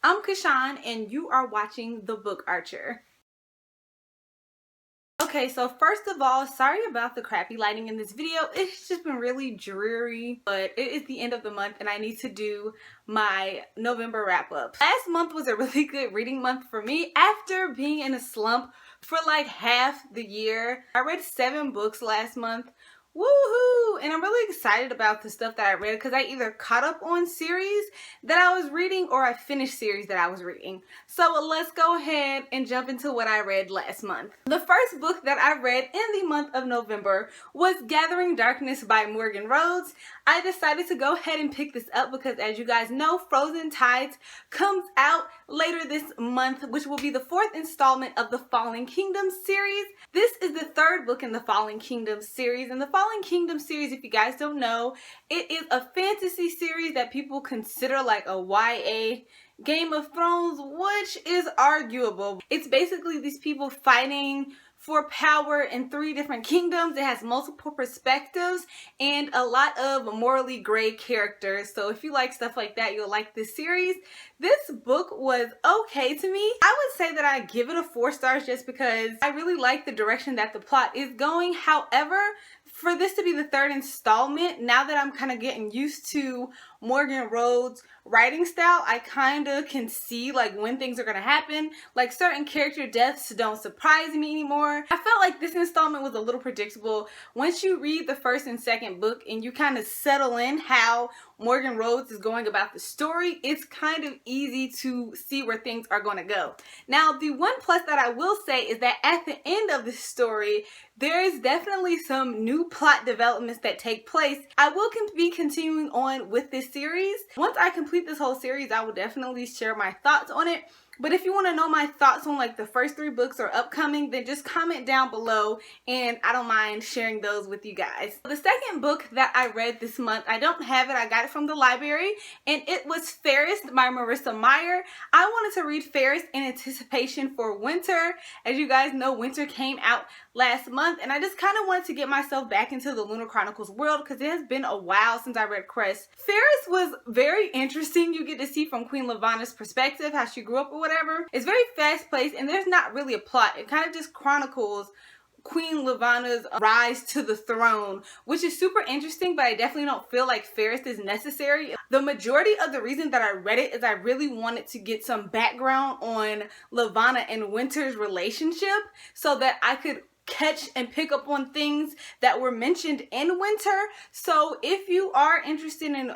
I'm Kashan and you are watching The Book Archer. Okay, so first of all, sorry about the crappy lighting in this video. It's just been really dreary, but it is the end of the month and I need to do my November wrap up. Last month was a really good reading month for me after being in a slump for like half the year. I read 7 books last month. Woohoo! And I'm really excited about the stuff that I read because I either caught up on series that I was reading or I finished series that I was reading. So let's go ahead and jump into what I read last month. The first book that I read in the month of November was Gathering Darkness by Morgan Rhodes. I decided to go ahead and pick this up because, as you guys know, Frozen Tides comes out later this month, which will be the 4th installment of the Fallen Kingdom series. This is the 3rd book in the Fallen Kingdom series, and the Fallen Kingdom series, if you guys don't know, it is a fantasy series that people consider like a YA Game of Thrones, which is arguable. It's basically these people fighting for power in 3 different kingdoms. It has multiple perspectives and a lot of morally gray characters. So if you like stuff like that, you'll like this series. This book was okay to me. I would say that I give it a 4 stars just because I really like the direction that the plot is going. However, for this to be the 3rd installment, now that I'm kind of getting used to Morgan Rhodes' writing style, I kind of can see like when things are going to happen. Like certain character deaths don't surprise me anymore. I felt like this installment was a little predictable. Once you read the 1st and 2nd book and you kind of settle in how Morgan Rhodes is going about the story, it's kind of easy to see where things are going to go. Now, the one plus that I will say is that at the end of the story, there is definitely some new plot developments that take place. I will be continuing on with this series. Once I complete this whole series, I will definitely share my thoughts on it. But if you want to know my thoughts on like the first 3 books or upcoming, then just comment down below and I don't mind sharing those with you guys. The second book that I read this month, I don't have it, I got it from the library, and it was Fairest by Marissa Meyer. I wanted to read Fairest in anticipation for winter. As you guys know, winter came out last month and I just kind of wanted to get myself back into the Lunar Chronicles world because it has been a while since I read Crest. Fairest was very interesting. You get to see from Queen Lavanna's perspective how she grew up or whatever. It's very fast paced and there's not really a plot. It kind of just chronicles Queen Lavanna's rise to the throne, which is super interesting, but I definitely don't feel like Fairest is necessary. The majority of the reason that I read it is I really wanted to get some background on Lavanna and Winter's relationship so that I could catch and pick up on things that were mentioned in Winter. So if you are interested in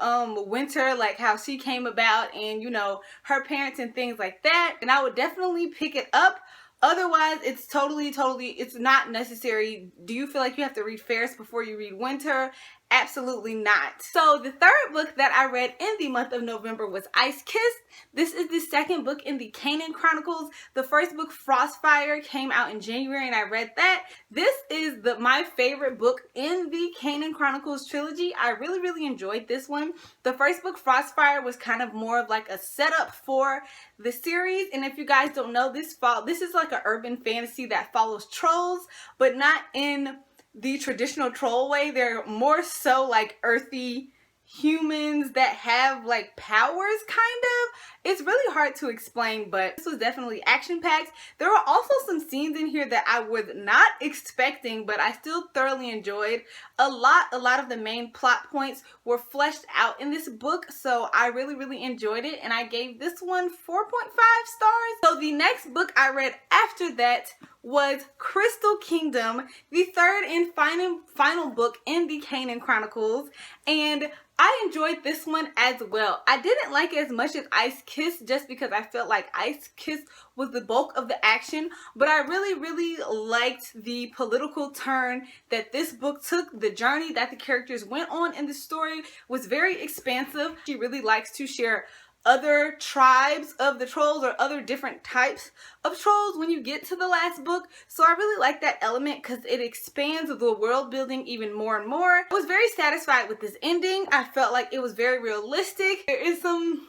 Winter, like how she came about and you know her parents and things like that, then I would definitely pick it up. Otherwise, it's totally, it's not necessary. Do you feel like you have to read Fairest before you read Winter? Absolutely not. So the 3rd book that I read in the month of November was Ice Kissed. This is the 2nd book in the Canaan Chronicles. The 1st book, Frostfire, came out in January and I read that. This is my favorite book in the Canaan Chronicles trilogy. I really enjoyed this one. The 1st book, Frostfire, was kind of more of like a setup for the series. And if you guys don't know, this is like an urban fantasy that follows trolls, but not in the traditional troll way. They're more so like earthy humans that have like powers, kind of. It's really hard to explain, but this was definitely action-packed. There were also some scenes in here that I was not expecting, but I still thoroughly enjoyed. A lot of the main plot points were fleshed out in this book, so I really enjoyed it, and I gave this one 4.5 stars. So the next book I read after that was Crystal Kingdom, the 3rd and final book in the Canaan Chronicles, and I enjoyed this one as well. I didn't like it as much as Ice Kiss just because I felt like Ice Kiss was the bulk of the action, but I really liked the political turn that this book took. The journey that the characters went on in the story was very expansive. She really likes to share other tribes of the trolls or other different types of trolls when you get to the last book. So I really like that element because it expands the world building even more and more. I was very satisfied with this ending. I felt like it was very realistic. There is some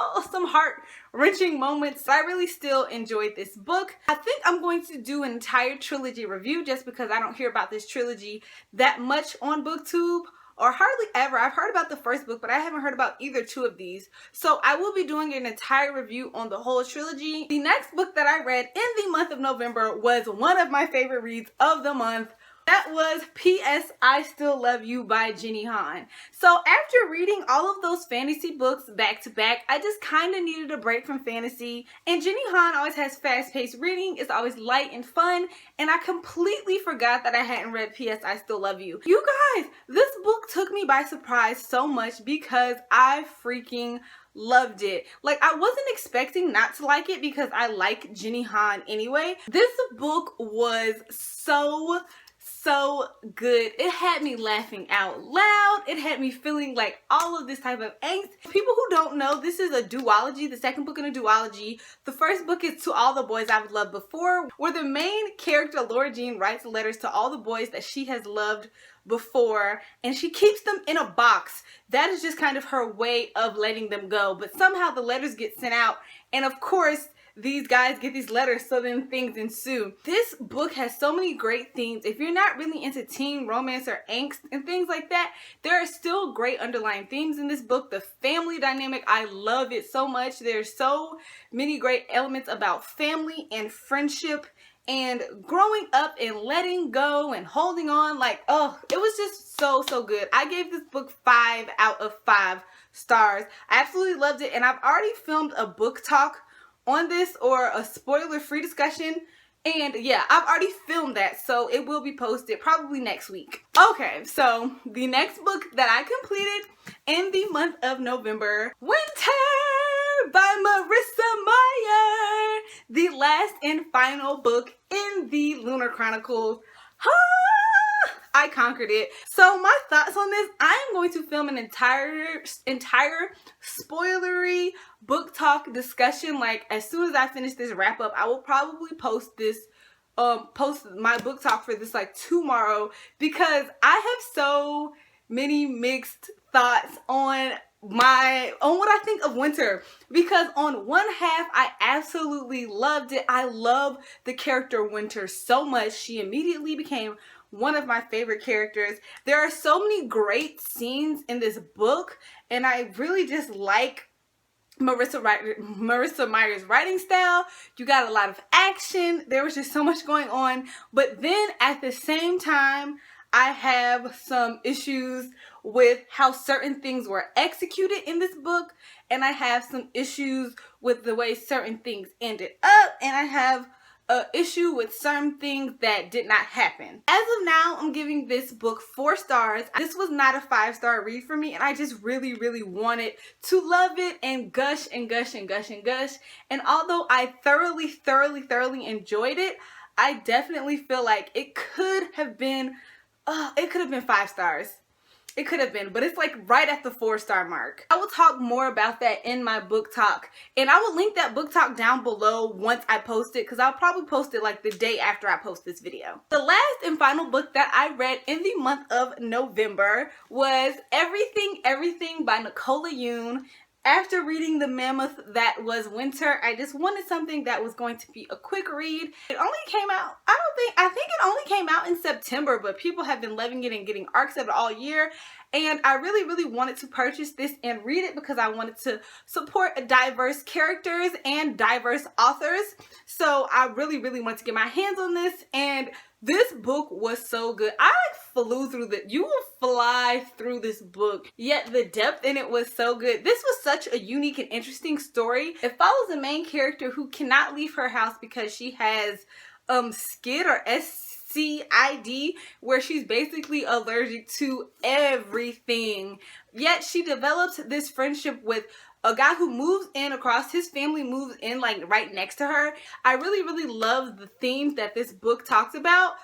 heart-wrenching moments. I really still enjoyed this book. I think I'm going to do an entire trilogy review just because I don't hear about this trilogy that much on BookTube or hardly ever. I've heard about the first book, but I haven't heard about either two of these. So I will be doing an entire review on the whole trilogy. The next book that I read in the month of November was one of my favorite reads of the month. That was P.S. I Still Love You by Jenny Han. So after reading all of those fantasy books back to back, I just kind of needed a break from fantasy. And Jenny Han always has fast-paced reading. It's always light and fun. And I completely forgot that I hadn't read P.S. I Still Love You. You guys, this book took me by surprise so much because I freaking loved it. Like, I wasn't expecting not to like it because I like Jenny Han anyway. This book was so good. It had me laughing out loud. It had me feeling like all of this type of angst. People who don't know, this is a duology, the second book in a duology. The first book is To All the Boys I've Loved Before, where the main character, Laura Jean, writes letters to all the boys that she has loved before, and she keeps them in a box. That is just kind of her way of letting them go. But somehow the letters get sent out, and of course, these guys get these letters, so then things ensue. This book has so many great themes. If you're not really into teen romance or angst and things like that, there are still great underlying themes in this book. The family dynamic, I love it so much. There's so many great elements about family and friendship and growing up and letting go and holding on. Like, oh, it was just so good. I gave this book 5 out of 5 stars. I absolutely loved it, and I've already filmed a book talk on this, or a spoiler-free discussion, and yeah, I've already filmed that, so it will be posted probably next week. Okay, so the next book that I completed in the month of November, Winter by Marissa Meyer, the last and final book in the Lunar Chronicles. I conquered it. So my thoughts on this, I am going to film an entire spoilery book talk discussion. Like, as soon as I finish this wrap up, I will probably post this post my book talk for this like tomorrow, because I have so many mixed thoughts on what I think of Winter. Because on one half, I absolutely loved it. I love the character Winter so much. She immediately became one of my favorite characters. There are so many great scenes in this book, and I really just like Marissa Meyer's writing style. You got a lot of action. There was just so much going on. But then at the same time, I have some issues with how certain things were executed in this book, and I have some issues with the way certain things ended up, and I have an issue with certain things that did not happen. As of now, I'm giving this book 4 stars. This was not a 5-star read for me, and I just really wanted to love it and gush and gush and gush and gush. And although I thoroughly enjoyed it, I definitely feel like it could have been 5 stars. It could have been, but it's like right at the 4-star mark. I will talk more about that in my book talk, and I will link that book talk down below once I post it, because I'll probably post it like the day after I post this video. The last and final book that I read in the month of November was Everything by Nicola Yoon. After reading the mammoth that was Winter, I just wanted something that was going to be a quick read. It only came out, I think it only came out in September, but people have been loving it and getting arcs of it all year. And I really wanted to purchase this and read it because I wanted to support diverse characters and diverse authors. So I really wanted to get my hands on this, and this book was so good. I flew through you will fly through this book, yet the depth in it was so good. This was such a unique and interesting story. It follows a main character who cannot leave her house because she has SCID or SCID, where she's basically allergic to everything. Yet she develops this friendship with a guy who moves in across, his family moves in like right next to her. I really love the themes that this book talks about.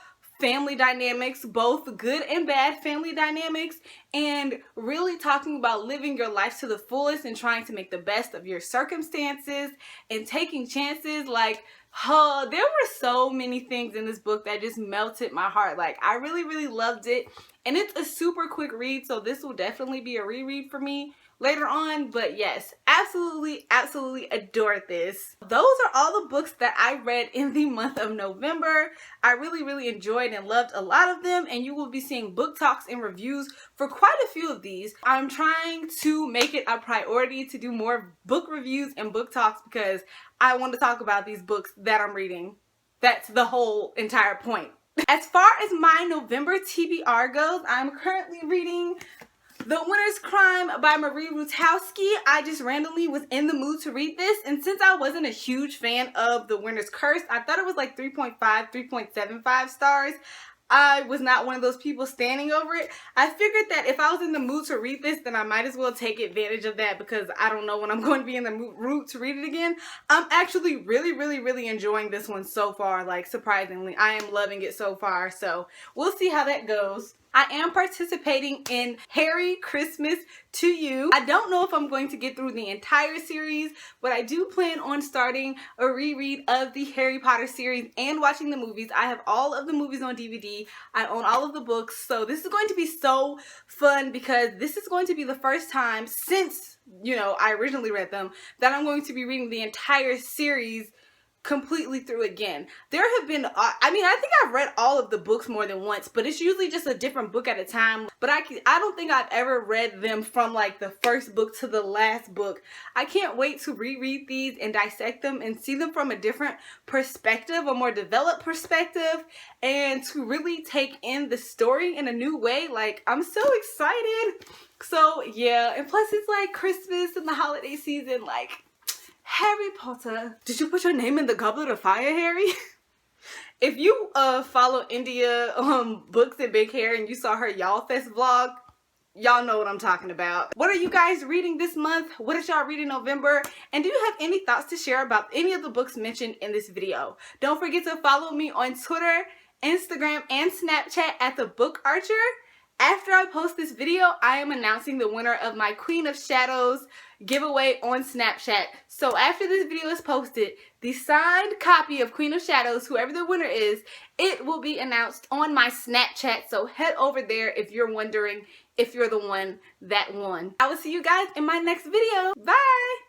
Family dynamics, both good and bad family dynamics, and really talking about living your life to the fullest and trying to make the best of your circumstances and taking chances. Like, there were so many things in this book that just melted my heart. Like, I really loved it, and it's a super quick read, so this will definitely be a reread for me later on. But yes, absolutely, absolutely adored this. Those are all the books that I read in the month of November. I really, really enjoyed and loved a lot of them, and you will be seeing book talks and reviews for quite a few of these. I'm trying to make it a priority to do more book reviews and book talks because I want to talk about these books that I'm reading. That's the whole entire point. As far as my November TBR goes, I'm currently reading The Winter's Crime by Marie Rutowski. I just randomly was in the mood to read this, and since I wasn't a huge fan of The Winter's Curse, I thought it was like 3.5, 3.75 stars. I was not one of those people standing over it. I figured that if I was in the mood to read this, then I might as well take advantage of that because I don't know when I'm going to be in the mood to read it again. I'm actually really, really, really enjoying this one so far. Like, surprisingly, I am loving it so far. So we'll see how that goes. I am participating in Harry Christmas to You. I don't know if I'm going to get through the entire series, but I do plan on starting a reread of the Harry Potter series and watching the movies. I have all of the movies on DVD. I own all of the books. So this is going to be so fun because this is going to be the first time since, you know, I originally read them that I'm going to be reading the entire series completely through again. There have been, I mean, I think I've read all of the books more than once, but it's usually just a different book at a time. But I don't think I've ever read them from like the first book to the last book. I can't wait to reread these and dissect them and see them from a different perspective, a more developed perspective, and to really take in the story in a new way. Like, I'm so excited. So yeah, and plus it's like Christmas and the holiday season, like, Harry Potter. Did you put your name in the Goblet of Fire, Harry? If you follow India Books and Big Hair and you saw her Y'all Fest vlog, y'all know what I'm talking about. What are you guys reading this month? What did y'all read in November? And do you have any thoughts to share about any of the books mentioned in this video? Don't forget to follow me on Twitter, Instagram, and Snapchat at The Book Archer. After I post this video, I am announcing the winner of my Queen of Shadows giveaway on Snapchat. So after this video is posted, the signed copy of Queen of Shadows, whoever the winner is, it will be announced on my Snapchat. So head over there if you're wondering if you're the one that won. I will see you guys in my next video. Bye!